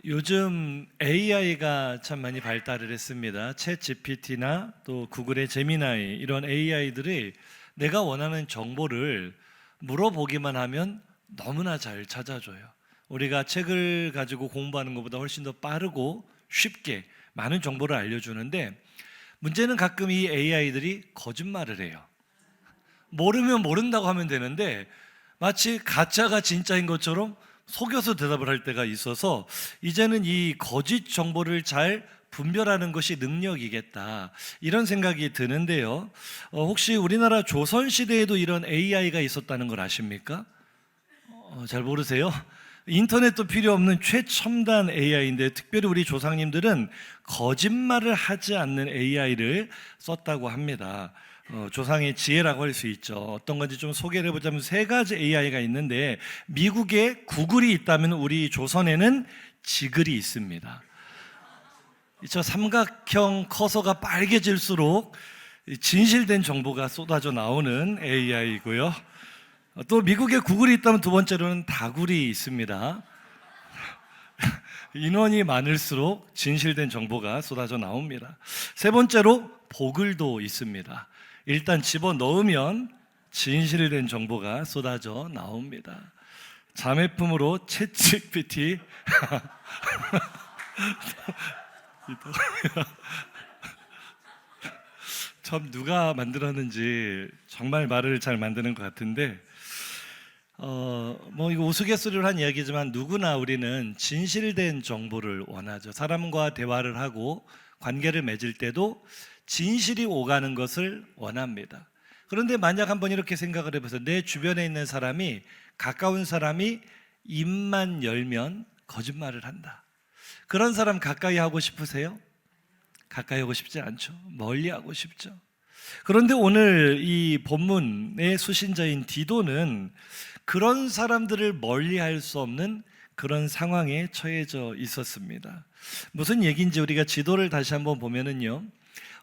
요즘 AI가 참 많이 발달을 했습니다. 챗 GPT나 또 구글의 제미나이 이런 AI들이 내가 원하는 정보를 물어보기만 하면 너무나 잘 찾아줘요. 우리가 책을 가지고 공부하는 것보다 훨씬 더 빠르고 쉽게 많은 정보를 알려주는데, 문제는 가끔 이 AI들이 거짓말을 해요. 모르면 모른다고 하면 되는데 마치 가짜가 진짜인 것처럼 속여서 대답을 할 때가 있어서, 이제는 이 거짓 정보를 잘 분별하는 것이 능력이겠다, 이런 생각이 드는데요. 혹시 우리나라 조선시대에도 이런 AI가 있었다는 걸 아십니까? 잘 모르세요? 인터넷도 필요 없는 최첨단 AI인데, 특별히 우리 조상님들은 거짓말을 하지 않는 AI를 썼다고 합니다. 조상의 지혜라고 할 수 있죠. 어떤 건지 좀 소개를 해보자면 세 가지 AI가 있는데, 미국에 구글이 있다면 우리 조선에는 지글이 있습니다. 저 삼각형 커서가 빨개질수록 진실된 정보가 쏟아져 나오는 AI이고요. 또 미국에 구글이 있다면 두 번째로는 다굴이 있습니다. 인원이 많을수록 진실된 정보가 쏟아져 나옵니다. 세 번째로 보글도 있습니다. 일단 집어넣으면 진실된 정보가 쏟아져 나옵니다. 자매품으로 챗 GPT 참 누가 만들었는지 정말 말을 잘 만드는 것 같은데, 이거 우스갯소리로 한 이야기지만 누구나 우리는 진실된 정보를 원하죠. 사람과 대화를 하고 관계를 맺을 때도 진실이 오가는 것을 원합니다. 그런데 만약 한번 이렇게 생각을 해보세요. 내 주변에 있는 사람이, 가까운 사람이 입만 열면 거짓말을 한다. 그런 사람 가까이 하고 싶으세요? 가까이 하고 싶지 않죠. 멀리 하고 싶죠. 그런데 오늘 이 본문의 수신자인 디도는 그런 사람들을 멀리할 수 없는 그런 상황에 처해져 있었습니다. 무슨 얘기인지 우리가 지도를 다시 한번 보면은요,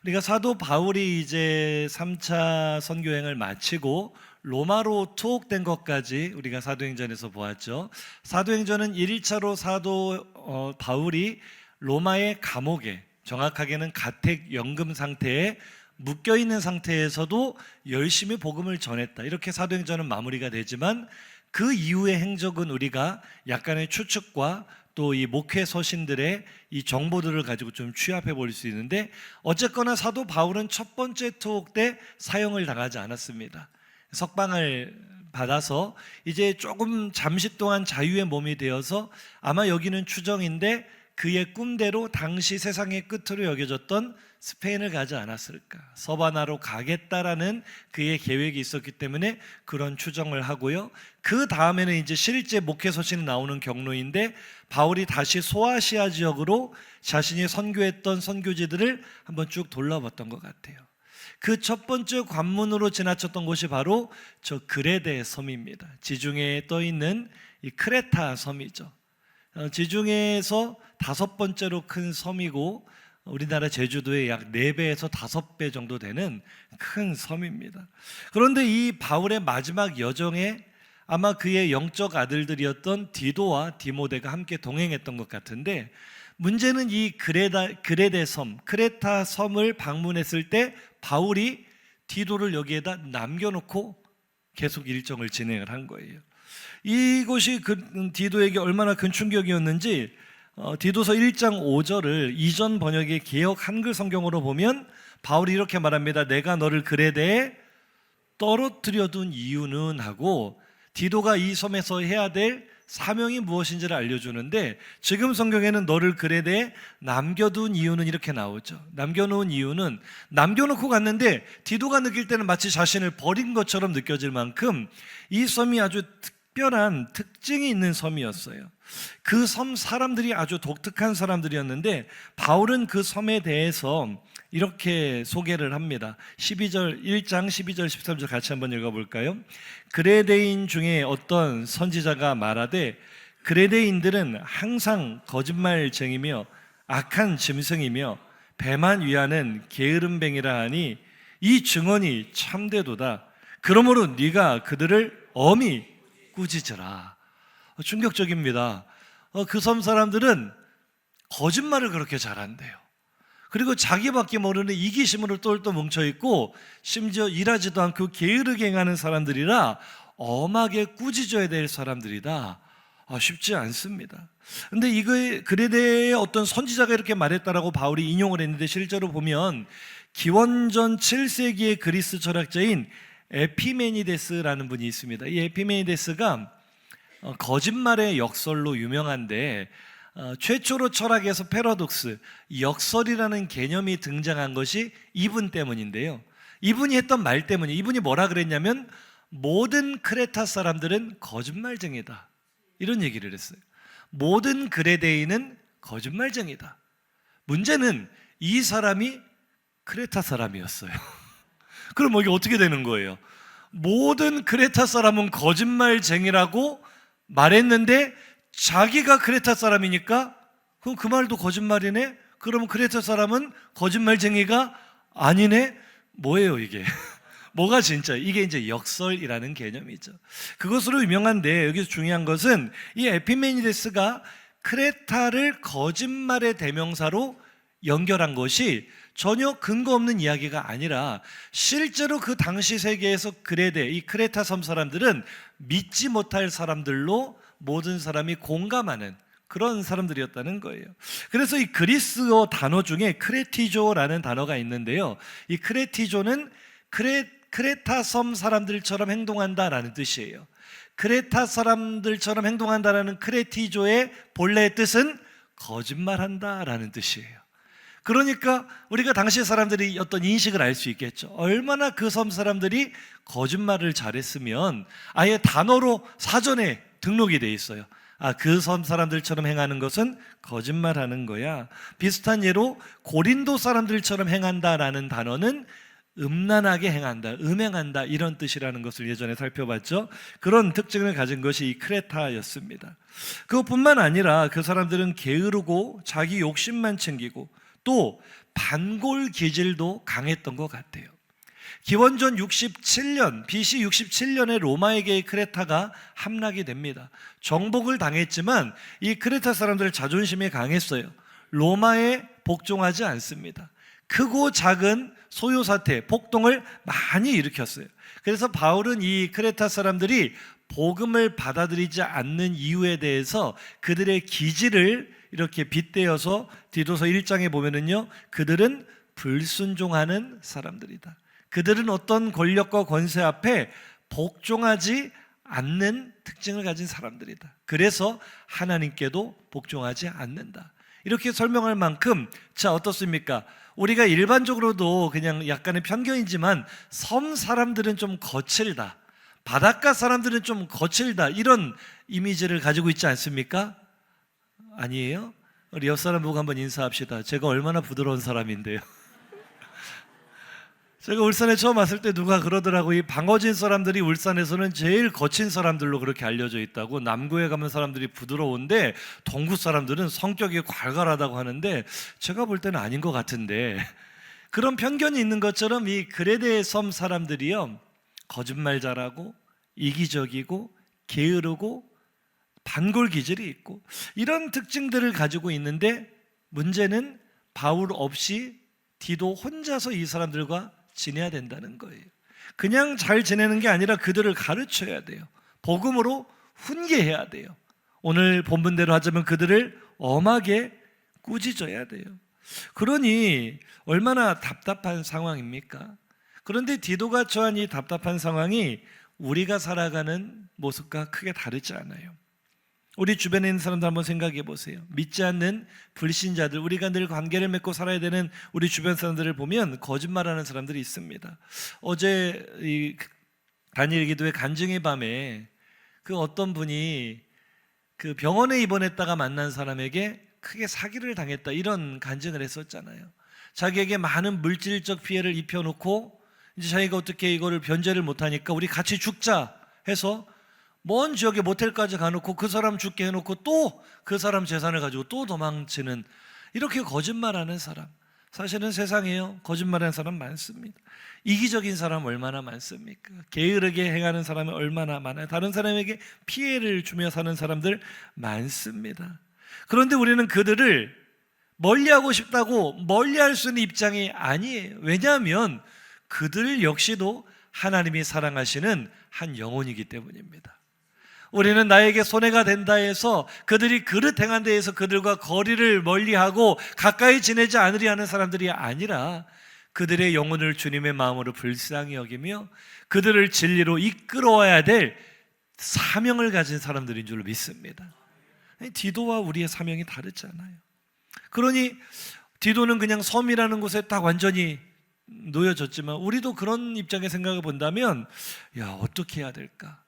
우리가 사도 바울이 이제 3차 선교행을 마치고 로마로 투옥된 것까지 우리가 사도행전에서 보았죠. 사도행전은 1차로 사도 바울이 로마의 감옥에, 정확하게는 가택 연금 상태에 묶여있는 상태에서도 열심히 복음을 전했다, 이렇게 사도행전은 마무리가 되지만, 그 이후의 행적은 우리가 약간의 추측과 또 이 목회 서신들의 이 정보들을 가지고 좀 취합해 볼 수 있는데, 어쨌거나 사도 바울은 첫 번째 투옥 때 사형을 당하지 않았습니다. 석방을 받아서 이제 조금 잠시 동안 자유의 몸이 되어서, 아마 여기는 추정인데 그의 꿈대로 당시 세상의 끝으로 여겨졌던 스페인을 가지 않았을까, 서바나로 가겠다라는 그의 계획이 있었기 때문에 그런 추정을 하고요. 그 다음에는 이제 실제 목회 서신이 나오는 경로인데, 바울이 다시 소아시아 지역으로 자신이 선교했던 선교지들을 한번 쭉 돌아봤던 것 같아요. 그 첫 번째 관문으로 지나쳤던 곳이 바로 저 그레데 섬입니다. 지중해에 떠 있는 이 크레타 섬이죠. 지중해에서 5번째로 큰 섬이고, 우리나라 제주도의 약 4배에서 5배 정도 되는 큰 섬입니다. 그런데 이 바울의 마지막 여정에 아마 그의 영적 아들들이었던 디도와 디모데가 함께 동행했던 것 같은데, 문제는 이 그레데 섬, 크레타 섬을 방문했을 때 바울이 디도를 여기에다 남겨놓고 계속 일정을 진행을 한 거예요. 이것이 디도에게 얼마나 큰 충격이었는지, 디도서 1장 5절을 이전 번역의 개역 한글 성경으로 보면 바울이 이렇게 말합니다. 내가 너를 그레데에 떨어뜨려 둔 이유는 하고, 디도가 이 섬에서 해야 될 사명이 무엇인지를 알려주는데, 지금 성경에는 너를 그레데에 남겨둔 이유는 이렇게 나오죠. 남겨놓은 이유는, 남겨놓고 갔는데 디도가 느낄 때는 마치 자신을 버린 것처럼 느껴질 만큼 이 섬이 아주 특별한 특징이 있는 섬이었어요. 그 섬 사람들이 아주 독특한 사람들이었는데, 바울은 그 섬에 대해서 이렇게 소개를 합니다. 1장 12절 13절 같이 한번 읽어볼까요? 그레데인 중에 어떤 선지자가 말하되, 그레데인들은 항상 거짓말쟁이며 악한 짐승이며 배만 위하는 게으름뱅이라 하니 이 증언이 참되도다. 그러므로 네가 그들을 엄히 꾸짖으라. 충격적입니다. 그 섬 사람들은 거짓말을 그렇게 잘한대요. 그리고 자기밖에 모르는 이기심으로 똘똘 뭉쳐있고 심지어 일하지도 않고 게으르게 행하는 사람들이라 엄하게 꾸짖어야 될 사람들이다. 쉽지 않습니다. 근데 이거에 그레데의 어떤 선지자가 이렇게 말했다라고 바울이 인용을 했는데, 실제로 보면 기원전 7세기의 그리스 철학자인 에피메니데스라는 분이 있습니다. 이 에피메니데스가 거짓말의 역설로 유명한데, 최초로 철학에서 패러독스, 역설이라는 개념이 등장한 것이 이분 때문인데요. 이분이 했던 말 때문에, 이분이 뭐라 그랬냐면 모든 크레타 사람들은 거짓말쟁이다, 이런 얘기를 했어요. 모든 그레데인은 거짓말쟁이다. 문제는 이 사람이 크레타 사람이었어요. 그럼 이게 어떻게 되는 거예요? 모든 크레타 사람은 거짓말쟁이라고 말했는데 자기가 크레타 사람이니까 그럼 그 말도 거짓말이네? 그러면 크레타 사람은 거짓말쟁이가 아니네? 뭐예요 이게? 뭐가 진짜? 이게 이제 역설이라는 개념이죠. 그것으로 유명한데, 여기서 중요한 것은 이 에피메니데스가 크레타를 거짓말의 대명사로 연결한 것이 전혀 근거 없는 이야기가 아니라 실제로 그 당시 세계에서 그레데, 이 크레타 섬 사람들은 믿지 못할 사람들로 모든 사람이 공감하는 그런 사람들이었다는 거예요. 그래서 이 그리스어 단어 중에 크레티조라는 단어가 있는데요, 이 크레티조는 크레타 섬 사람들처럼 행동한다라는 뜻이에요. 크레타 사람들처럼 행동한다라는 크레티조의 본래의 뜻은 거짓말한다라는 뜻이에요. 그러니까 우리가 당시 사람들이 어떤 인식을 알 수 있겠죠. 얼마나 그 섬 사람들이 거짓말을 잘했으면 아예 단어로 사전에 등록이 돼 있어요. 그 섬 사람들처럼 행하는 것은 거짓말하는 거야. 비슷한 예로 고린도 사람들처럼 행한다라는 단어는 음란하게 행한다, 음행한다, 이런 뜻이라는 것을 예전에 살펴봤죠. 그런 특징을 가진 것이 이 크레타였습니다. 그것뿐만 아니라 그 사람들은 게으르고 자기 욕심만 챙기고 또 반골 기질도 강했던 것 같아요. 기원전 67년, BC 67년에 로마에게 크레타가 함락이 됩니다. 정복을 당했지만 이 크레타 사람들 자존심이 강했어요. 로마에 복종하지 않습니다. 크고 작은 소요 사태, 폭동을 많이 일으켰어요. 그래서 바울은 이 크레타 사람들이 복음을 받아들이지 않는 이유에 대해서 그들의 기질을 이렇게 빗대어서 디도서 1장에 보면은요, 그들은 불순종하는 사람들이다. 그들은 어떤 권력과 권세 앞에 복종하지 않는 특징을 가진 사람들이다. 그래서 하나님께도 복종하지 않는다. 이렇게 설명할 만큼, 자, 어떻습니까? 우리가 일반적으로도 그냥 약간의 편견이지만 섬 사람들은 좀 거칠다, 바닷가 사람들은 좀 거칠다, 이런 이미지를 가지고 있지 않습니까? 아니에요? 우리 옆 사람 보고 한번 인사합시다. 제가 얼마나 부드러운 사람인데요. 제가 울산에 처음 왔을 때 누가 그러더라고, 이 방어진 사람들이 울산에서는 제일 거친 사람들로 그렇게 알려져 있다고. 남구에 가면 사람들이 부드러운데 동구 사람들은 성격이 괄괄하다고 하는데, 제가 볼 때는 아닌 것 같은데, 그런 편견이 있는 것처럼 이 그레데 섬 사람들이요, 거짓말 잘하고 이기적이고 게으르고 반골 기질이 있고 이런 특징들을 가지고 있는데, 문제는 바울 없이 디도 혼자서 이 사람들과 지내야 된다는 거예요. 그냥 잘 지내는 게 아니라 그들을 가르쳐야 돼요. 복음으로 훈계해야 돼요. 오늘 본문대로 하자면 그들을 엄하게 꾸짖어야 돼요. 그러니 얼마나 답답한 상황입니까? 그런데 디도가 처한 이 답답한 상황이 우리가 살아가는 모습과 크게 다르지 않아요. 우리 주변에 있는 사람들 한번 생각해 보세요. 믿지 않는 불신자들, 우리가 늘 관계를 맺고 살아야 되는 우리 주변 사람들을 보면 거짓말하는 사람들이 있습니다. 어제 이 다니엘 기도회 간증의 밤에 그 어떤 분이 그 병원에 입원했다가 만난 사람에게 크게 사기를 당했다, 이런 간증을 했었잖아요. 자기에게 많은 물질적 피해를 입혀놓고 이제 자기가 어떻게 이거를 변제를 못하니까 우리 같이 죽자 해서 먼 지역에 모텔까지 가놓고 그 사람 죽게 해놓고 또 그 사람 재산을 가지고 또 도망치는, 이렇게 거짓말하는 사람, 사실은 세상에요, 거짓말하는 사람 많습니다. 이기적인 사람 얼마나 많습니까? 게으르게 행하는 사람이 얼마나 많아요. 다른 사람에게 피해를 주며 사는 사람들 많습니다. 그런데 우리는 그들을 멀리하고 싶다고 멀리할 수 있는 입장이 아니에요. 왜냐하면 그들 역시도 하나님이 사랑하시는 한 영혼이기 때문입니다. 우리는 나에게 손해가 된다 해서 그들이 그릇 행한 데에서 그들과 거리를 멀리하고 가까이 지내지 않으려 하는 사람들이 아니라 그들의 영혼을 주님의 마음으로 불쌍히 여기며 그들을 진리로 이끌어와야 될 사명을 가진 사람들인 줄로 믿습니다. 디도와 우리의 사명이 다르잖아요. 그러니 디도는 그냥 섬이라는 곳에 딱 완전히 놓여졌지만 우리도 그런 입장에 생각해 본다면 어떻게 해야 될까?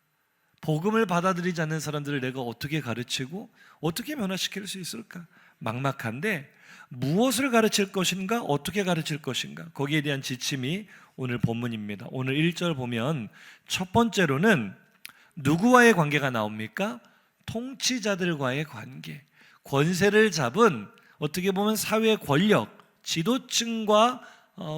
복음을 받아들이지 않는 사람들을 내가 어떻게 가르치고 어떻게 변화시킬 수 있을까? 막막한데 무엇을 가르칠 것인가? 어떻게 가르칠 것인가? 거기에 대한 지침이 오늘 본문입니다. 오늘 1절 보면 첫 번째로는 누구와의 관계가 나옵니까? 통치자들과의 관계. 권세를 잡은 어떻게 보면 사회 권력, 지도층과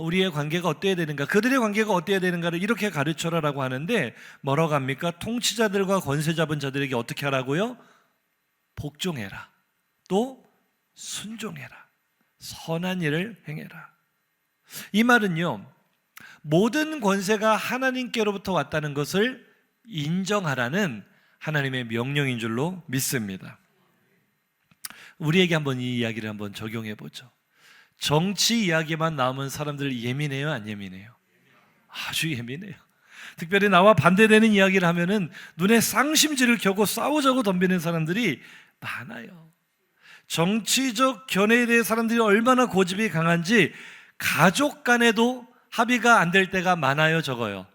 우리의 관계가 어때야 되는가, 그들의 관계가 어때야 되는가를 이렇게 가르쳐라라고 하는데 뭐라고 합니까? 통치자들과 권세 잡은 자들에게 어떻게 하라고요? 복종해라. 또 순종해라. 선한 일을 행해라. 이 말은요, 모든 권세가 하나님께로부터 왔다는 것을 인정하라는 하나님의 명령인 줄로 믿습니다. 우리에게 한번 이 이야기를 한번 적용해 보죠. 정치 이야기만 나오면 사람들 예민해요, 안 예민해요? 아주 예민해요. 특별히 나와 반대되는 이야기를 하면은 눈에 쌍심지를 켜고 싸우자고 덤비는 사람들이 많아요. 정치적 견해에 대해 사람들이 얼마나 고집이 강한지 가족 간에도 합의가 안 될 때가 많아요, 적어요?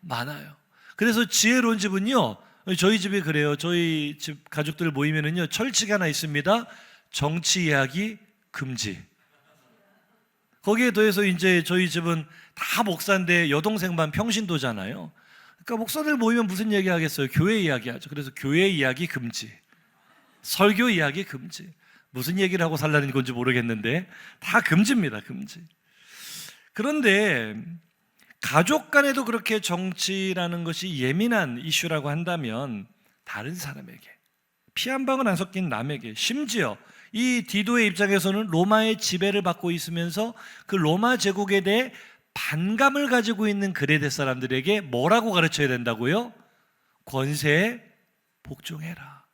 많아요. 그래서 지혜로운 집은요, 저희 집이 그래요. 저희 집 가족들 모이면은요, 철칙이 하나 있습니다. 정치 이야기 금지. 거기에 더해서 이제 저희 집은 다 목사인데 여동생만 평신도잖아요. 그러니까 목사들 모이면 무슨 이야기 하겠어요? 교회 이야기 하죠. 그래서 교회 이야기 금지, 설교 이야기 금지. 무슨 얘기를 하고 살라는 건지 모르겠는데 다 금지입니다, 금지. 그런데 가족 간에도 그렇게 정치라는 것이 예민한 이슈라고 한다면 다른 사람에게, 피 한 방울 안 섞인 남에게, 심지어 이 디도의 입장에서는 로마의 지배를 받고 있으면서 그 로마 제국에 대해 반감을 가지고 있는 그레데 사람들에게 뭐라고 가르쳐야 된다고요? 권세에 복종해라.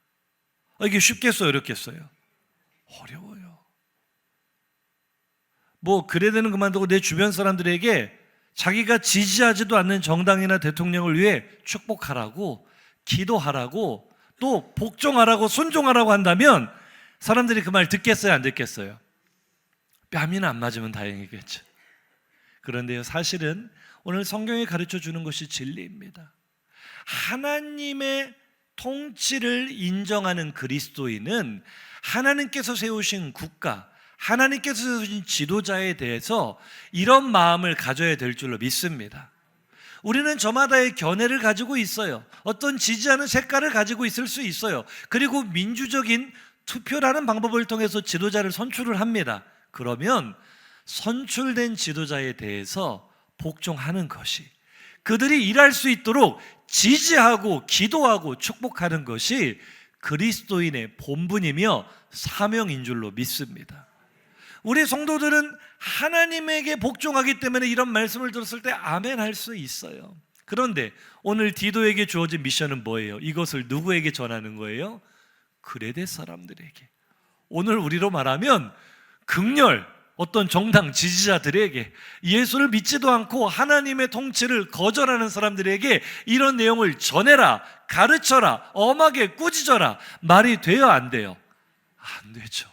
이게 쉽겠어요, 어렵겠어요? 어려워요. 뭐 그레데는 그만두고 내 주변 사람들에게 자기가 지지하지도 않는 정당이나 대통령을 위해 축복하라고, 기도하라고, 또 복종하라고, 순종하라고 한다면 사람들이 그 말 듣겠어요, 안 듣겠어요? 뺨이나 안 맞으면 다행이겠죠. 그런데요, 사실은 오늘 성경이 가르쳐주는 것이 진리입니다. 하나님의 통치를 인정하는 그리스도인은 하나님께서 세우신 국가, 하나님께서 세우신 지도자에 대해서 이런 마음을 가져야 될 줄로 믿습니다. 우리는 저마다의 견해를 가지고 있어요. 어떤 지지하는 색깔을 가지고 있을 수 있어요. 그리고 민주적인 투표라는 방법을 통해서 지도자를 선출을 합니다. 그러면 선출된 지도자에 대해서 복종하는 것이, 그들이 일할 수 있도록 지지하고 기도하고 축복하는 것이 그리스도인의 본분이며 사명인 줄로 믿습니다. 우리 성도들은 하나님에게 복종하기 때문에 이런 말씀을 들었을 때 아멘 할 수 있어요. 그런데 오늘 디도에게 주어진 미션은 뭐예요? 이것을 누구에게 전하는 거예요? 그레데 사람들에게. 오늘 우리로 말하면 극렬 어떤 정당 지지자들에게, 예수를 믿지도 않고 하나님의 통치를 거절하는 사람들에게 이런 내용을 전해라, 가르쳐라, 엄하게 꾸짖어라. 말이 돼요, 안 돼요? 안 되죠.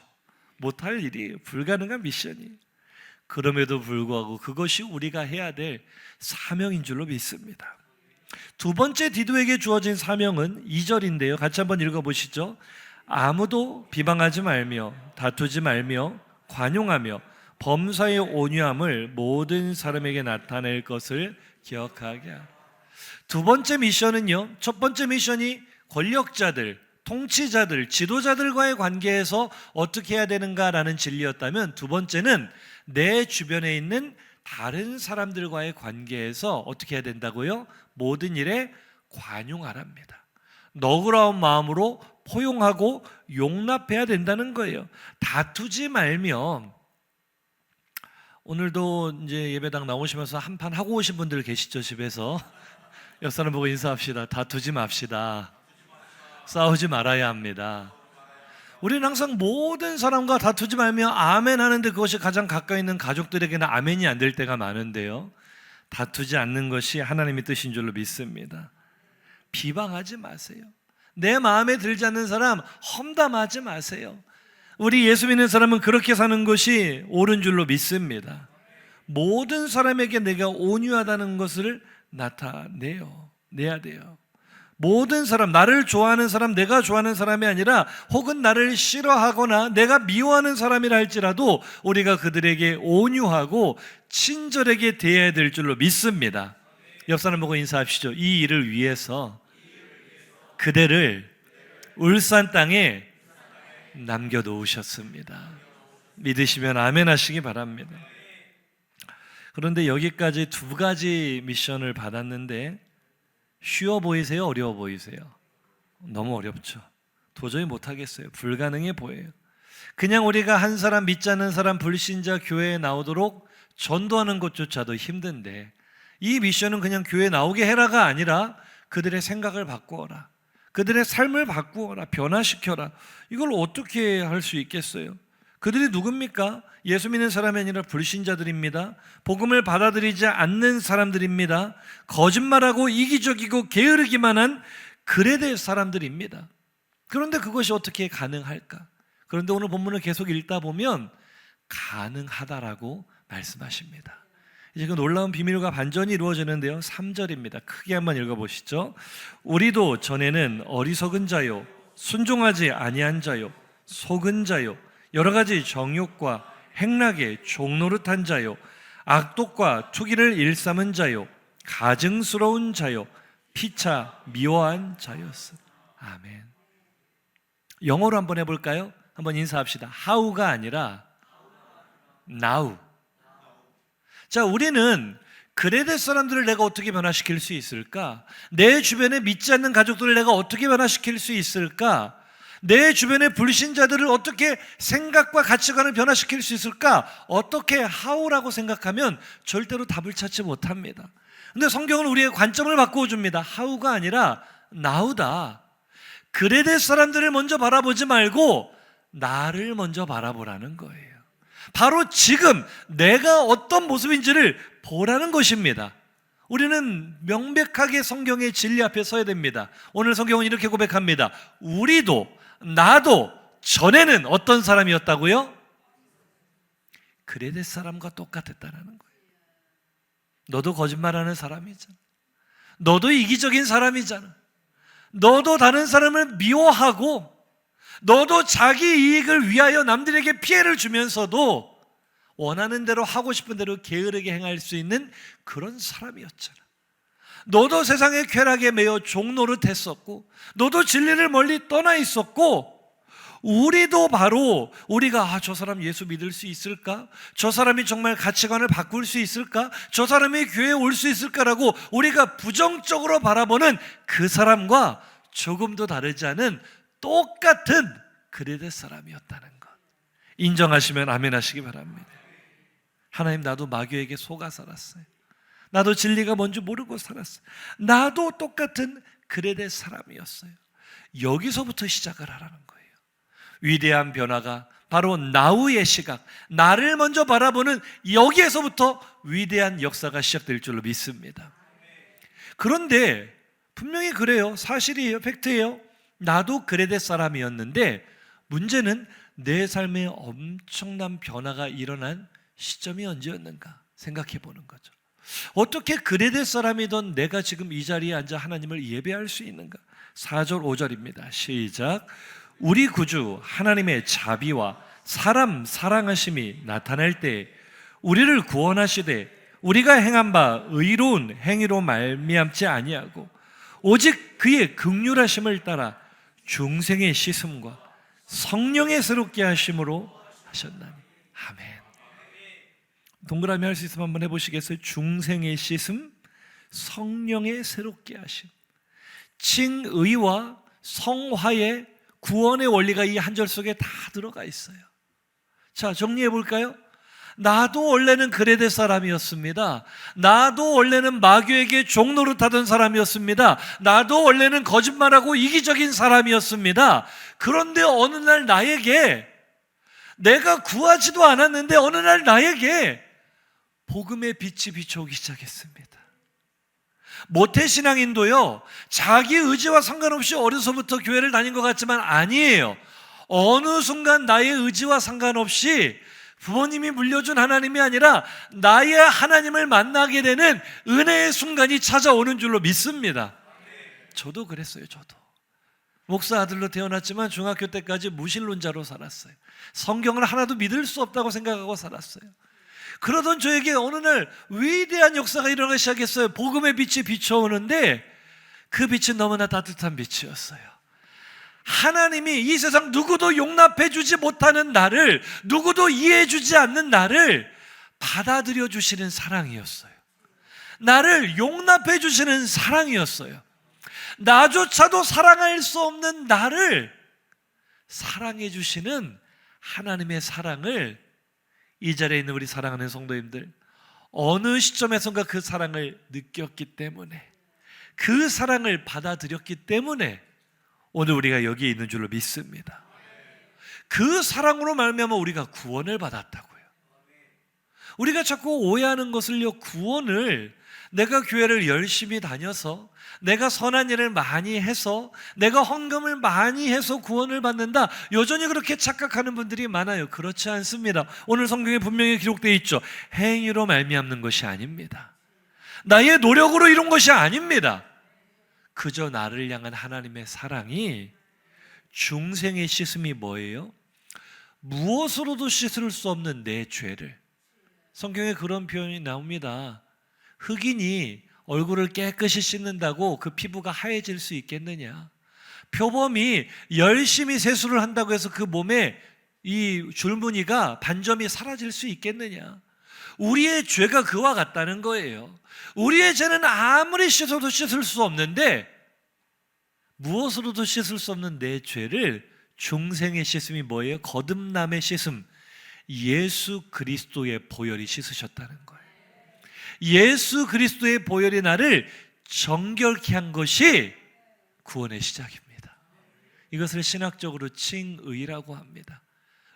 못할 일이에요. 불가능한 미션이에요. 그럼에도 불구하고 그것이 우리가 해야 될 사명인 줄로 믿습니다. 두 번째 디도에게 주어진 사명은 2절인데요. 같이 한번 읽어보시죠. 아무도 비방하지 말며 다투지 말며 관용하며 범사의 온유함을 모든 사람에게 나타낼 것을 기억하게 하라. 두 번째 미션은요, 첫 번째 미션이 권력자들, 통치자들, 지도자들과의 관계에서 어떻게 해야 되는가라는 진리였다면, 두 번째는 내 주변에 있는 다른 사람들과의 관계에서 어떻게 해야 된다고요? 모든 일에 관용하랍니다. 너그러운 마음으로 포용하고 용납해야 된다는 거예요. 다투지 말면, 오늘도 이제 예배당 나오시면서 한판 하고 오신 분들 계시죠? 집에서 옆 사람 보고 인사합시다. 다투지 맙시다. 싸우지 말아야 합니다. 우리는 항상 모든 사람과 다투지 말며 아멘 하는데, 그것이 가장 가까이 있는 가족들에게는 아멘이 안 될 때가 많은데요, 다투지 않는 것이 하나님의 뜻인 줄로 믿습니다. 비방하지 마세요. 내 마음에 들지 않는 사람 험담하지 마세요. 우리 예수 믿는 사람은 그렇게 사는 것이 옳은 줄로 믿습니다. 모든 사람에게 내가 온유하다는 것을 나타내야 돼요. 모든 사람, 나를 좋아하는 사람, 내가 좋아하는 사람이 아니라 혹은 나를 싫어하거나 내가 미워하는 사람이라 할지라도 우리가 그들에게 온유하고 친절하게 대해야 될 줄로 믿습니다. 옆 사람 보고 인사하십시오. 이 일을 위해서 그대를 울산 땅에 남겨놓으셨습니다. 믿으시면 아멘 하시기 바랍니다. 그런데 여기까지 두 가지 미션을 받았는데 쉬워 보이세요? 어려워 보이세요? 너무 어렵죠. 도저히 못하겠어요. 불가능해 보여요. 그냥 우리가 한 사람, 믿지 않는 사람, 불신자 교회에 나오도록 전도하는 것조차도 힘든데, 이 미션은 그냥 교회에 나오게 해라가 아니라 그들의 생각을 바꾸어라, 그들의 삶을 바꾸어라, 변화시켜라. 이걸 어떻게 할 수 있겠어요? 그들이 누굽니까? 예수 믿는 사람이 아니라 불신자들입니다. 복음을 받아들이지 않는 사람들입니다. 거짓말하고 이기적이고 게으르기만 한 그레데 사람들입니다. 그런데 그것이 어떻게 가능할까? 그런데 오늘 본문을 계속 읽다 보면 가능하다라고 말씀하십니다. 이제 그 놀라운 비밀과 반전이 이루어지는데요, 3절입니다. 크게 한번 읽어보시죠. 우리도 전에는 어리석은 자요, 순종하지 아니한 자요, 속은 자요, 여러 가지 정욕과 행락에 종노릇한 자요, 악독과 투기를 일삼은 자요, 가증스러운 자요, 피차 미워한 자였어. 아멘. 영어로 한번 해볼까요? 한번 인사합시다. how가 아니라 now. 자, 우리는 그레데 사람들을 내가 어떻게 변화시킬 수 있을까? 내 주변에 믿지 않는 가족들을 내가 어떻게 변화시킬 수 있을까? 내 주변의 불신자들을 어떻게 생각과 가치관을 변화시킬 수 있을까? 어떻게 how라고 생각하면 절대로 답을 찾지 못합니다. 근데 성경은 우리의 관점을 바꾸어 줍니다. how가 아니라 now다. 그레데 사람들을 먼저 바라보지 말고 나를 먼저 바라보라는 거예요. 바로 지금 내가 어떤 모습인지를 보라는 것입니다. 우리는 명백하게 성경의 진리 앞에 서야 됩니다. 오늘 성경은 이렇게 고백합니다. 우리도, 나도 전에는 어떤 사람이었다고요? 그레데 사람과 똑같았다는 거예요. 너도 거짓말하는 사람이잖아. 너도 이기적인 사람이잖아. 너도 다른 사람을 미워하고, 너도 자기 이익을 위하여 남들에게 피해를 주면서도 원하는 대로 하고 싶은 대로 게으르게 행할 수 있는 그런 사람이었잖아. 너도 세상의 쾌락에 매여 종노릇했었고, 너도 진리를 멀리 떠나 있었고, 우리도 바로 우리가 저 사람 예수 믿을 수 있을까? 저 사람이 정말 가치관을 바꿀 수 있을까? 저 사람이 교회에 올 수 있을까라고 우리가 부정적으로 바라보는 그 사람과 조금도 다르지 않은 똑같은 그레데 사람이었다는 것 인정하시면 아멘 하시기 바랍니다. 하나님, 나도 마귀에게 속아 살았어요. 나도 진리가 뭔지 모르고 살았어요. 나도 똑같은 그레데 사람이었어요. 여기서부터 시작을 하라는 거예요. 위대한 변화가 바로 나우의 시각, 나를 먼저 바라보는 여기에서부터 위대한 역사가 시작될 줄로 믿습니다. 그런데 분명히 그래요. 사실이에요. 팩트예요. 나도 그레데 사람이었는데 문제는 내 삶에 엄청난 변화가 일어난 시점이 언제였는가 생각해 보는 거죠. 어떻게 그레데 사람이던 내가 지금 이 자리에 앉아 하나님을 예배할 수 있는가? 4절 5절입니다. 시작. 우리 구주 하나님의 자비와 사람 사랑하심이 나타날 때 우리를 구원하시되 우리가 행한 바 의로운 행위로 말미암지 아니하고 오직 그의 긍휼하심을 따라 중생의 씻음과 성령의 새롭게 하심으로 하셨나니. 아멘. 동그라미 할 수 있으면 한번 해보시겠어요? 중생의 씻음, 성령의 새롭게 하심. 칭의와 성화의 구원의 원리가 이 한 절 속에 다 들어가 있어요. 자, 정리해 볼까요? 나도 원래는 그레데 사람이었습니다. 나도 원래는 마귀에게 종노릇하던 사람이었습니다. 나도 원래는 거짓말하고 이기적인 사람이었습니다. 그런데 어느 날 나에게, 내가 구하지도 않았는데 어느 날 나에게 복음의 빛이 비춰오기 시작했습니다. 모태신앙인도요, 자기 의지와 상관없이 어려서부터 교회를 다닌 것 같지만 아니에요. 어느 순간 나의 의지와 상관없이 부모님이 물려준 하나님이 아니라 나의 하나님을 만나게 되는 은혜의 순간이 찾아오는 줄로 믿습니다. 저도 그랬어요. 저도 목사 아들로 태어났지만 중학교 때까지 무신론자로 살았어요. 성경을 하나도 믿을 수 없다고 생각하고 살았어요. 그러던 저에게 어느 날 위대한 역사가 일어나기 시작했어요. 복음의 빛이 비춰오는데 그 빛은 너무나 따뜻한 빛이었어요. 하나님이 이 세상 누구도 용납해 주지 못하는 나를, 누구도 이해해 주지 않는 나를 받아들여 주시는 사랑이었어요. 나를 용납해 주시는 사랑이었어요. 나조차도 사랑할 수 없는 나를 사랑해 주시는 하나님의 사랑을, 이 자리에 있는 우리 사랑하는 성도님들, 어느 시점에선가 그 사랑을 느꼈기 때문에, 그 사랑을 받아들였기 때문에 오늘 우리가 여기에 있는 줄로 믿습니다. 그 사랑으로 말미암아 우리가 구원을 받았다고요. 우리가 자꾸 오해하는 것을요, 구원을 내가 교회를 열심히 다녀서, 내가 선한 일을 많이 해서, 내가 헌금을 많이 해서 구원을 받는다, 여전히 그렇게 착각하는 분들이 많아요. 그렇지 않습니다. 오늘 성경에 분명히 기록되어 있죠. 행위로 말미암는 것이 아닙니다. 나의 노력으로 이룬 것이 아닙니다. 그저 나를 향한 하나님의 사랑이, 중생의 씻음이 뭐예요? 무엇으로도 씻을 수 없는 내 죄를, 성경에 그런 표현이 나옵니다. 흑인이 얼굴을 깨끗이 씻는다고 그 피부가 하얘질 수 있겠느냐? 표범이 열심히 세수를 한다고 해서 그 몸에 이 줄무늬가, 반점이 사라질 수 있겠느냐? 우리의 죄가 그와 같다는 거예요. 우리의 죄는 아무리 씻어도 씻을 수 없는데, 무엇으로도 씻을 수 없는 내 죄를 중생의 씻음이 뭐예요? 거듭남의 씻음, 예수 그리스도의 보혈이 씻으셨다는 거예요. 예수 그리스도의 보혈이 나를 정결케 한 것이 구원의 시작입니다. 이것을 신학적으로 칭의라고 합니다.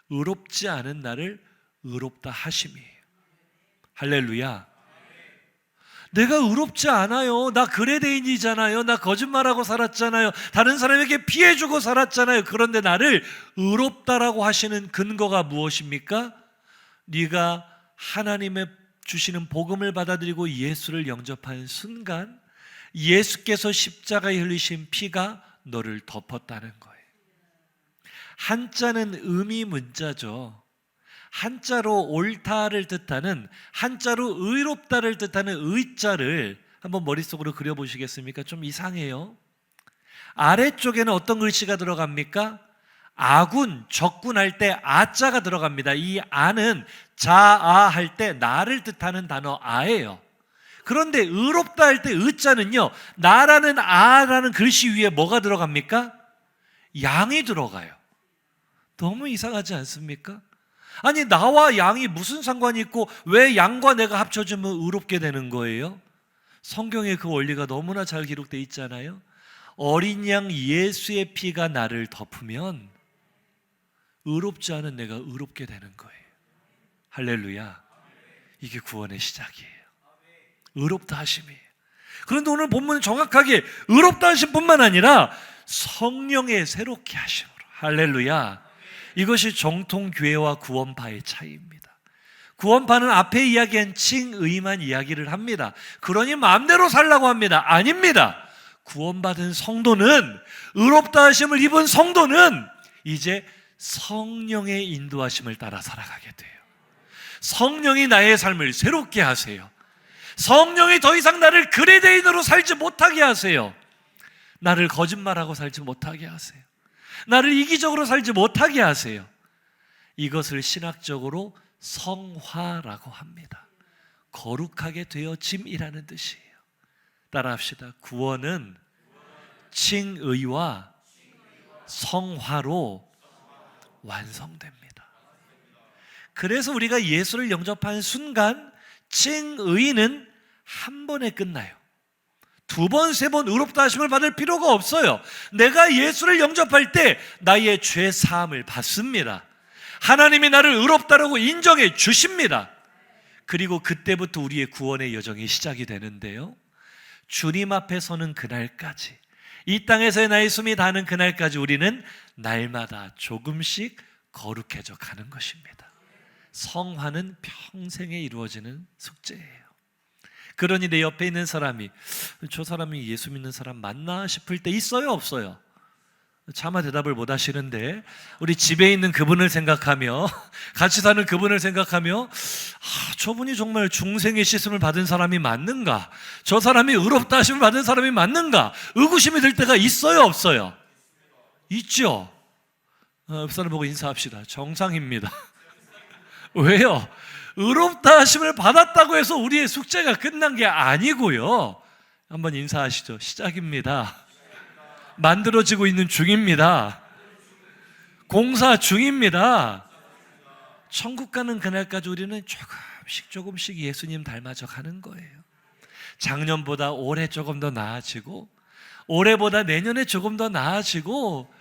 의롭지 않은 나를 의롭다 하심이에요. 할렐루야. 내가 의롭지 않아요. 나 그레데인이잖아요. 나 거짓말하고 살았잖아요. 다른 사람에게 피해주고 살았잖아요. 그런데 나를 의롭다라고 하시는 근거가 무엇입니까? 네가 하나님의 주시는 복음을 받아들이고 예수를 영접하는 순간 예수께서 십자가에 흘리신 피가 너를 덮었다는 거예요. 한자는 의미 문자죠. 한자로 옳다를 뜻하는, 한자로 의롭다를 뜻하는 의자를 한번 머릿속으로 그려보시겠습니까? 좀 이상해요. 아래쪽에는 어떤 글씨가 들어갑니까? 아군, 적군 할 때 아자가 들어갑니다. 이 아는 자아 할 때 나를 뜻하는 단어 아예요. 그런데 의롭다 할 때 의자는요, 나라는 아라는 글씨 위에 뭐가 들어갑니까? 양이 들어가요. 너무 이상하지 않습니까? 아니, 나와 양이 무슨 상관이 있고 왜 양과 내가 합쳐지면 의롭게 되는 거예요? 성경에 그 원리가 너무나 잘 기록되어 있잖아요. 어린 양 예수의 피가 나를 덮으면 의롭지 않은 내가 의롭게 되는 거예요. 할렐루야. 이게 구원의 시작이에요. 의롭다 하심이에요. 그런데 오늘 본문은 정확하게 의롭다 하심뿐만 아니라 성령의 새롭게 하심으로, 할렐루야. 이것이 정통교회와 구원파의 차이입니다. 구원파는 앞에 이야기한 칭의만 이야기를 합니다. 그러니 마음대로 살라고 합니다. 아닙니다. 구원받은 성도는, 의롭다 하심을 입은 성도는 이제 성령의 인도하심을 따라 살아가게 돼요. 성령이 나의 삶을 새롭게 하세요. 성령이 더 이상 나를 그레데인으로 살지 못하게 하세요. 나를 거짓말하고 살지 못하게 하세요. 나를 이기적으로 살지 못하게 하세요. 이것을 신학적으로 성화라고 합니다. 거룩하게 되어짐이라는 뜻이에요. 따라합시다. 구원은 칭의와 성화로 완성됩니다. 그래서 우리가 예수를 영접한 순간 칭의는 한 번에 끝나요. 두 번, 세 번 의롭다 하심을 받을 필요가 없어요. 내가 예수를 영접할 때 나의 죄 사함을 받습니다. 하나님이 나를 의롭다라고 인정해 주십니다. 그리고 그때부터 우리의 구원의 여정이 시작이 되는데요, 주님 앞에 서는 그날까지, 이 땅에서의 나의 숨이 닿는 그날까지 우리는 날마다 조금씩 거룩해져 가는 것입니다. 성화는 평생에 이루어지는 숙제예요. 그러니 내 옆에 있는 사람이, 저 사람이 예수 믿는 사람 맞나 싶을 때 있어요, 없어요? 차마 대답을 못 하시는데, 우리 집에 있는 그분을 생각하며, 같이 사는 그분을 생각하며, 저분이 정말 중생의 씻음을 받은 사람이 맞는가? 저 사람이 의롭다 하심을 받은 사람이 맞는가? 의구심이 들 때가 있어요, 없어요? 있죠? 옆 사람 보고 인사합시다. 정상입니다. 왜요? 의롭다 하심을 받았다고 해서 우리의 숙제가 끝난 게 아니고요. 한번 인사하시죠. 시작입니다. 만들어지고 있는 중입니다. 공사 중입니다. 천국 가는 그날까지 우리는 조금씩 예수님 닮아져 가는 거예요. 작년보다 올해 조금 더 나아지고, 올해보다 내년에 조금 더 나아지고,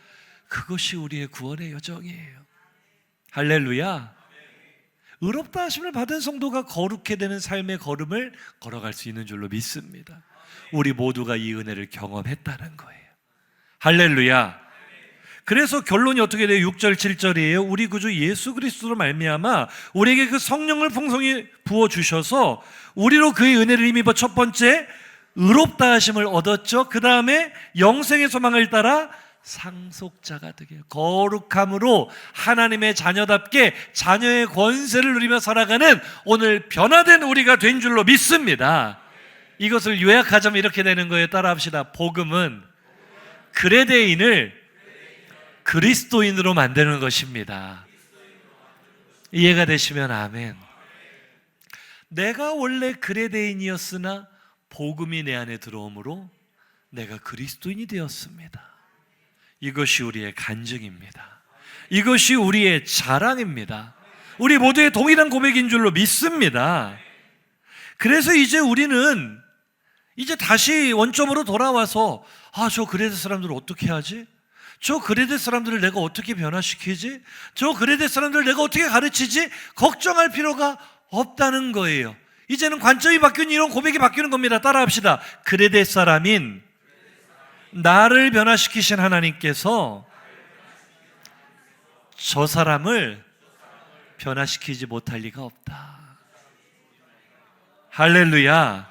그것이 우리의 구원의 여정이에요. 할렐루야. 의롭다 하심을 받은 성도가 거룩해 되는 삶의 걸음을 걸어갈 수 있는 줄로 믿습니다. 우리 모두가 이 은혜를 경험했다는 거예요. 할렐루야. 그래서 결론이 어떻게 돼요? 6절 7절이에요. 우리 구주 예수 그리스도로 말미암아 우리에게 그 성령을 풍성히 부어주셔서 우리로 그의 은혜를 힘입어 첫 번째 의롭다 하심을 얻었죠. 그 다음에 영생의 소망을 따라 상속자가 되게 해요. 거룩함으로 하나님의 자녀답게 자녀의 권세를 누리며 살아가는 오늘 변화된 우리가 된 줄로 믿습니다. 이것을 요약하자면 이렇게 되는 거예요. 따라합시다. 복음은 그레데인을 그리스도인으로 만드는 것입니다. 이해가 되시면 아멘. 내가 원래 그레데인이었으나 복음이 내 안에 들어오므로 내가 그리스도인이 되었습니다. 이것이 우리의 간증입니다. 이것이 우리의 자랑입니다. 우리 모두의 동일한 고백인 줄로 믿습니다. 그래서 이제 우리는 이제 다시 원점으로 돌아와서 저 그레데 사람들을 어떻게 하지? 저 그레데 사람들을 내가 어떻게 변화시키지? 저 그레데 사람들을 내가 어떻게 가르치지? 걱정할 필요가 없다는 거예요. 이제는 관점이 바뀌는, 이런 고백이 바뀌는 겁니다. 따라합시다. 그레데 사람인 나를 변화시키신 하나님께서 저 사람을 변화시키지 못할 리가 없다. 할렐루야.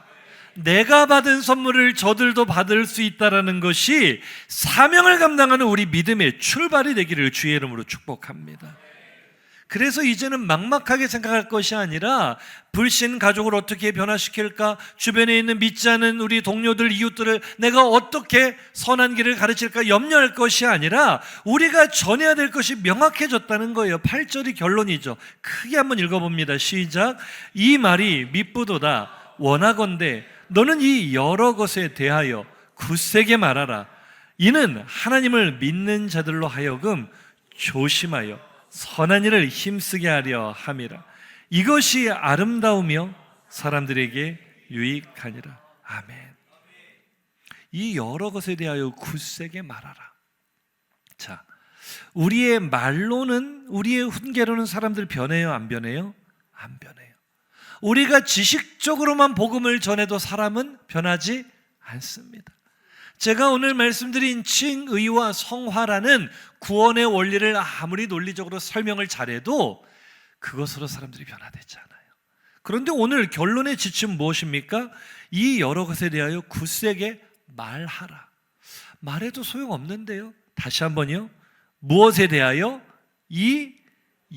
내가 받은 선물을 저들도 받을 수 있다는 것이 사명을 감당하는 우리 믿음의 출발이 되기를 주의 이름으로 축복합니다. 그래서 이제는 막막하게 생각할 것이 아니라 불신 가족을 어떻게 변화시킬까, 주변에 있는 믿지 않은 우리 동료들, 이웃들을 내가 어떻게 선한 길을 가르칠까 염려할 것이 아니라 우리가 전해야 될 것이 명확해졌다는 거예요. 8절이 결론이죠. 크게 한번 읽어봅니다. 시작. 이 말이 미쁘도다. 원하건대 너는 이 여러 것에 대하여 굳세게 말하라. 이는 하나님을 믿는 자들로 하여금 조심하여 선한 일을 힘쓰게 하려 함이라. 이것이 아름다우며 사람들에게 유익하니라. 아멘. 이 여러 것에 대하여 굳세게 말하라. 자, 우리의 말로는, 우리의 훈계로는 사람들 변해요, 안 변해요? 안 변해요. 우리가 지식적으로만 복음을 전해도 사람은 변하지 않습니다. 제가 오늘 말씀드린 칭의와 성화라는 구원의 원리를 아무리 논리적으로 설명을 잘해도 그것으로 사람들이 변화되지 않아요. 그런데 오늘 결론의 지침은 무엇입니까? 이 여러 것에 대하여 굳세게 말하라. 말해도 소용없는데요. 다시 한번요. 무엇에 대하여? 이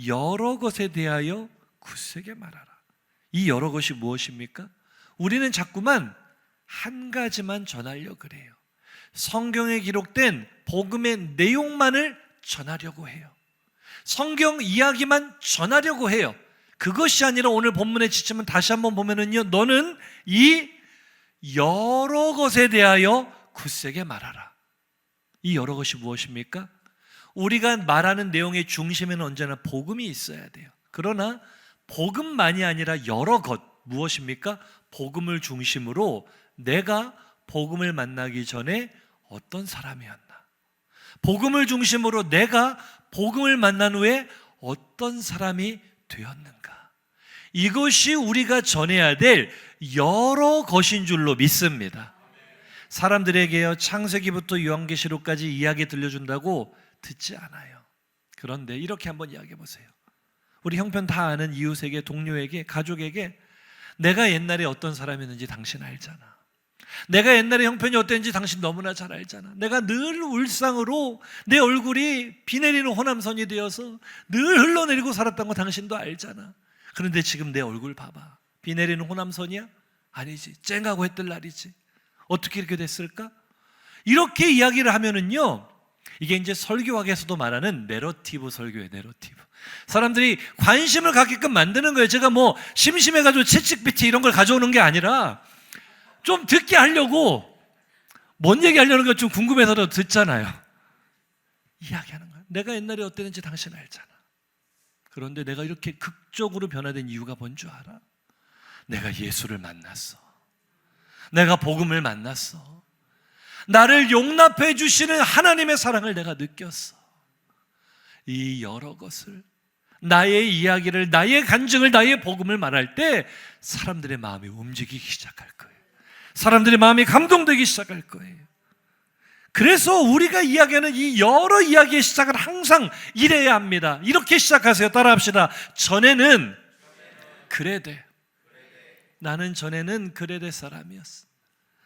여러 것에 대하여 굳세게 말하라. 이 여러 것이 무엇입니까? 우리는 자꾸만 한 가지만 전하려고 그래요. 성경에 기록된 복음의 내용만을 전하려고 해요. 성경 이야기만 전하려고 해요. 그것이 아니라 오늘 본문의 지침은 다시 한번 보면은요, 너는 이 여러 것에 대하여 굳세게 말하라. 이 여러 것이 무엇입니까? 우리가 말하는 내용의 중심에는 언제나 복음이 있어야 돼요. 그러나 복음만이 아니라 여러 것, 무엇입니까? 복음을 중심으로 내가 복음을 만나기 전에 어떤 사람이었나? 복음을 중심으로 내가 복음을 만난 후에 어떤 사람이 되었는가? 이것이 우리가 전해야 될 여러 것인 줄로 믿습니다. 사람들에게요, 창세기부터 요한계시록까지 이야기 들려준다고 듣지 않아요. 그런데 이렇게 한번 이야기해 보세요. 우리 형편 다 아는 이웃에게, 동료에게, 가족에게 내가 옛날에 어떤 사람이었는지 당신 알잖아. 내가 옛날에 형편이 어땠는지 당신 너무나 잘 알잖아. 내가 늘 울상으로 내 얼굴이 비 내리는 호남선이 되어서 늘 흘러내리고 살았던 거 당신도 알잖아. 그런데 지금 내 얼굴 봐봐. 비 내리는 호남선이야? 아니지. 쨍하고 해뜰 날이지. 어떻게 이렇게 됐을까? 이렇게 이야기를 하면은요, 이게 이제 설교학에서도 말하는 내러티브 설교예요. 내러티브. 사람들이 관심을 갖게끔 만드는 거예요. 제가 뭐 심심해가지고 채찍비티 이런 걸 가져오는 게 아니라 좀 듣게 하려고, 뭔 얘기 하려는 거 좀 궁금해서라도 듣잖아요. 이야기하는 거예요. 내가 옛날에 어땠는지 당신 알잖아. 그런데 내가 이렇게 극적으로 변화된 이유가 뭔 줄 알아? 내가 예수를 만났어. 내가 복음을 만났어. 나를 용납해 주시는 하나님의 사랑을 내가 느꼈어. 이 여러 것을, 나의 이야기를, 나의 간증을, 나의 복음을 말할 때 사람들의 마음이 움직이기 시작할 거예요. 사람들의 마음이 감동되기 시작할 거예요. 그래서 우리가 이야기하는 이 여러 이야기의 시작은 항상 이래야 합니다. 이렇게 시작하세요. 따라합시다. 전에는 그레데. 나는 전에는 그레데 사람이었어.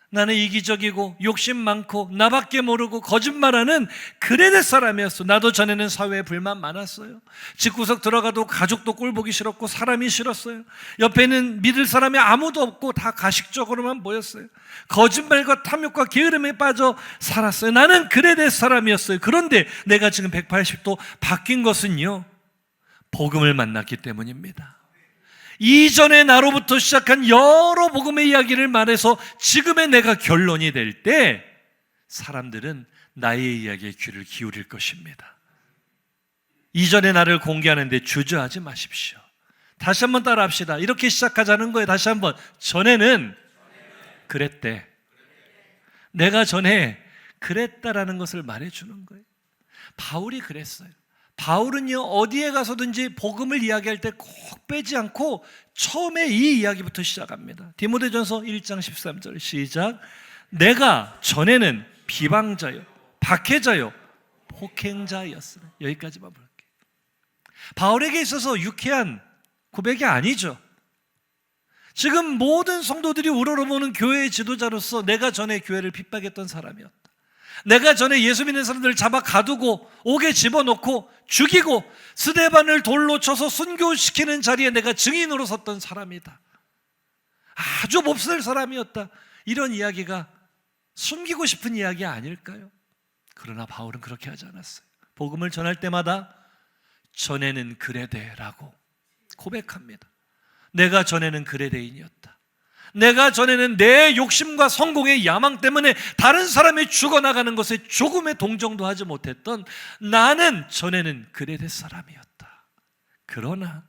나는 이기적이고 욕심 많고 나밖에 모르고 거짓말하는 그레데 사람이었어. 나도 전에는 사회에 불만 많았어요. 집구석 들어가도 가족도 꼴보기 싫었고 사람이 싫었어요. 옆에는 믿을 사람이 아무도 없고 다 가식적으로만 보였어요. 거짓말과 탐욕과 게으름에 빠져 살았어요. 나는 그레데 사람이었어요. 그런데 내가 지금 180도 바뀐 것은요, 복음을 만났기 때문입니다. 이전의 나로부터 시작한 여러 복음의 이야기를 말해서 지금의 내가 결론이 될 때 사람들은 나의 이야기에 귀를 기울일 것입니다. 이전의 나를 공개하는데 주저하지 마십시오. 다시 한번 따라합시다. 이렇게 시작하자는 거예요. 다시 한번. 전에는 그랬대. 내가 전에 그랬다라는 것을 말해주는 거예요. 바울이 그랬어요. 바울은요, 어디에 가서든지 복음을 이야기할 때 꼭 빼지 않고 처음에 이 이야기부터 시작합니다. 디모데전서 1장 13절 시작. 내가 전에는 비방자요, 박해자요, 폭행자였으나. 여기까지만 볼게요. 바울에게 있어서 유쾌한 고백이 아니죠. 지금 모든 성도들이 우러러보는 교회의 지도자로서 내가 전에 교회를 핍박했던 사람이었다. 내가 전에 예수 믿는 사람들을 잡아 가두고 옥에 집어넣고 죽이고 스데반을 돌로 쳐서 순교시키는 자리에 내가 증인으로 섰던 사람이다. 아주 몹쓸 사람이었다. 이런 이야기가 숨기고 싶은 이야기 아닐까요? 그러나 바울은 그렇게 하지 않았어요. 복음을 전할 때마다 전에는 그레데라고 고백합니다. 내가 전에는 그레데인이었다. 내가 전에는 내 욕심과 성공의 야망 때문에 다른 사람이 죽어나가는 것에 조금의 동정도 하지 못했던 나는 전에는 그레데 사람이었다. 그러나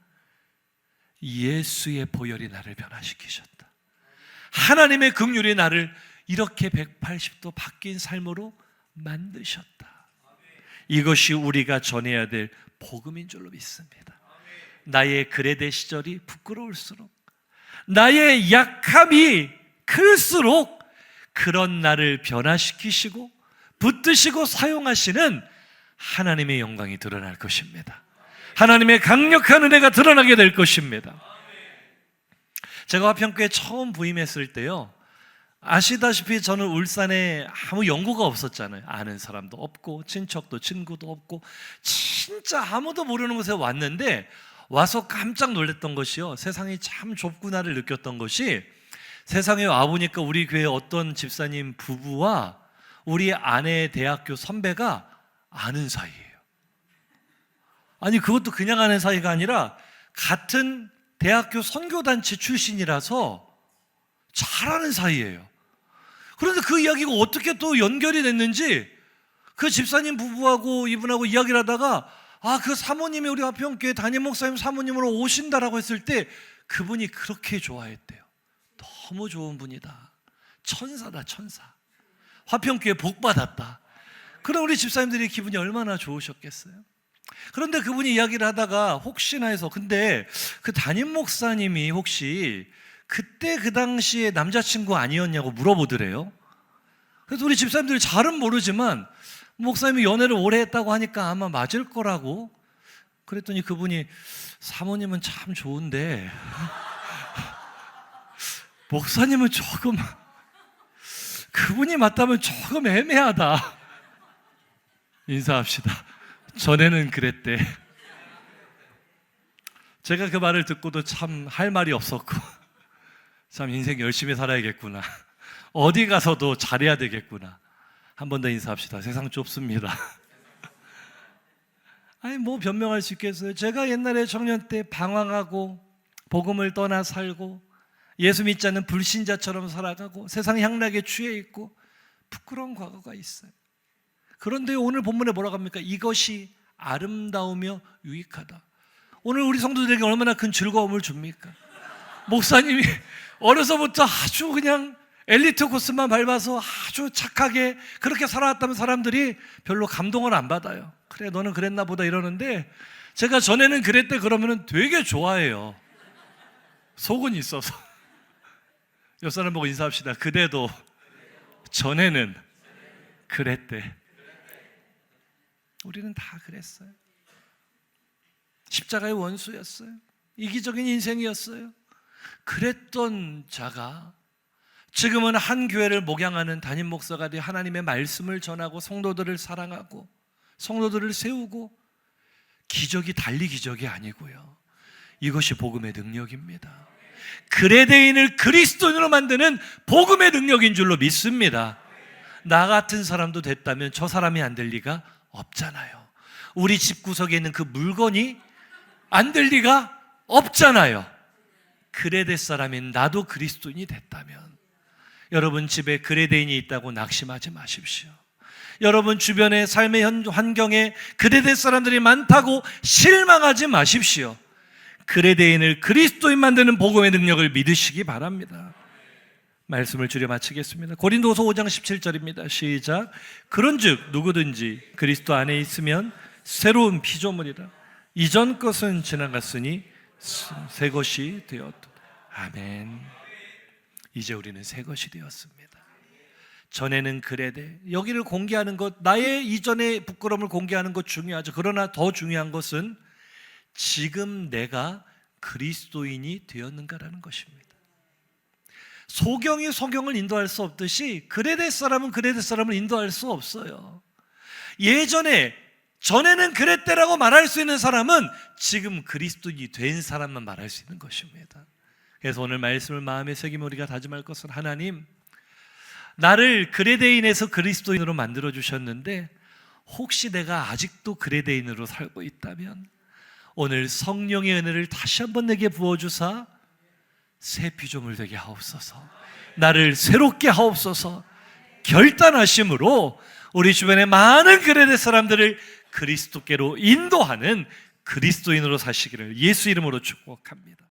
예수의 보혈이 나를 변화시키셨다. 하나님의 긍휼이 나를 이렇게 180도 바뀐 삶으로 만드셨다. 이것이 우리가 전해야 될 복음인 줄로 믿습니다. 나의 그레데 시절이 부끄러울수록, 나의 약함이 클수록 그런 나를 변화시키시고 붙드시고 사용하시는 하나님의 영광이 드러날 것입니다. 하나님의 강력한 은혜가 드러나게 될 것입니다. 제가 화평교회 처음 부임했을 때요, 아시다시피 저는 울산에 아무 연고가 없었잖아요. 아는 사람도 없고 친척도 친구도 없고 진짜 아무도 모르는 곳에 왔는데, 와서 깜짝 놀랐던 것이요, 세상이 참 좁구나를 느꼈던 것이, 세상에 와보니까 우리 교회 어떤 집사님 부부와 우리 아내의 대학교 선배가 아는 사이예요. 아니, 그것도 그냥 아는 사이가 아니라 같은 대학교 선교단체 출신이라서 잘 아는 사이예요. 그런데 그 이야기가 어떻게 또 연결이 됐는지 그 집사님 부부하고 이분하고 이야기를 하다가 그 사모님이 우리 화평교회 담임 목사님 사모님으로 오신다라고 했을 때 그분이 그렇게 좋아했대요. 너무 좋은 분이다. 천사다, 천사. 화평교회 복 받았다. 그럼 우리 집사님들이 기분이 얼마나 좋으셨겠어요? 그런데 그분이 이야기를 하다가 혹시나 해서 근데 그 담임 목사님이 혹시 그때 그 당시에 남자친구 아니었냐고 물어보더래요. 그래서 우리 집사님들이 잘은 모르지만 목사님이 연애를 오래 했다고 하니까 아마 맞을 거라고 그랬더니 그분이 사모님은 참 좋은데 목사님은 조금 그분이 맞다면 조금 애매하다. 인사합시다. 전에는 그랬대. 제가 그 말을 듣고도 참 할 말이 없었고 참 인생 열심히 살아야겠구나. 어디 가서도 잘해야 되겠구나. 한 번 더 인사합시다. 세상 좁습니다. 아니 뭐 변명할 수 있겠어요. 제가 옛날에 청년 때 방황하고 복음을 떠나 살고 예수 믿지 않는 불신자처럼 살아가고 세상 향락에 취해 있고 부끄러운 과거가 있어요. 그런데 오늘 본문에 뭐라고 합니까? 이것이 아름다우며 유익하다. 오늘 우리 성도들에게 얼마나 큰 즐거움을 줍니까? 목사님이 어려서부터 아주 그냥 엘리트 코스만 밟아서 아주 착하게 그렇게 살아왔다면 사람들이 별로 감동을 안 받아요. 그래 너는 그랬나 보다 이러는데 제가 전에는 그랬대 그러면 되게 좋아해요. 속은 있어서. 옆 사람 보고 인사합시다. 그대도 전에는 그랬대. 우리는 다 그랬어요. 십자가의 원수였어요. 이기적인 인생이었어요. 그랬던 자가 지금은 한 교회를 목양하는 담임 목사가 되어 하나님의 말씀을 전하고 성도들을 사랑하고 성도들을 세우고 기적이 달리 기적이 아니고요. 이것이 복음의 능력입니다. 그레데인을 그리스도인으로 만드는 복음의 능력인 줄로 믿습니다. 나 같은 사람도 됐다면 저 사람이 안 될 리가 없잖아요. 우리 집구석에 있는 그 물건이 안 될 리가 없잖아요. 그레데 사람인 나도 그리스도인이 됐다면 여러분 집에 그레데인이 있다고 낙심하지 마십시오. 여러분 주변의 삶의 환경에 그레데 사람들이 많다고 실망하지 마십시오. 그레데인을 그리스도인 만드는 복음의 능력을 믿으시기 바랍니다. 말씀을 줄여 마치겠습니다. 고린도서 5장 17절입니다. 시작. 그런즉 누구든지 그리스도 안에 있으면 새로운 피조물이라. 이전 것은 지나갔으니 새 것이 되었다. 아멘. 이제 우리는 새 것이 되었습니다. 전에는 그레데, 여기를 공개하는 것, 나의 이전의 부끄러움을 공개하는 것 중요하죠. 그러나 더 중요한 것은 지금 내가 그리스도인이 되었는가라는 것입니다. 소경이 소경을 인도할 수 없듯이 그레데 사람은 그레데 사람을 인도할 수 없어요. 전에는 그랬대라고 말할 수 있는 사람은 지금 그리스도인이 된 사람만 말할 수 있는 것입니다. 그래서 오늘 말씀을 마음에 새기며 우리가 다짐할 것은 하나님, 나를 그레데인에서 그리스도인으로 만들어 주셨는데 혹시 내가 아직도 그레데인으로 살고 있다면 오늘 성령의 은혜를 다시 한번 내게 부어주사 새 피조물 되게 하옵소서. 나를 새롭게 하옵소서. 결단하심으로 우리 주변의 많은 그레데 사람들을 그리스도께로 인도하는 그리스도인으로 사시기를 예수 이름으로 축복합니다.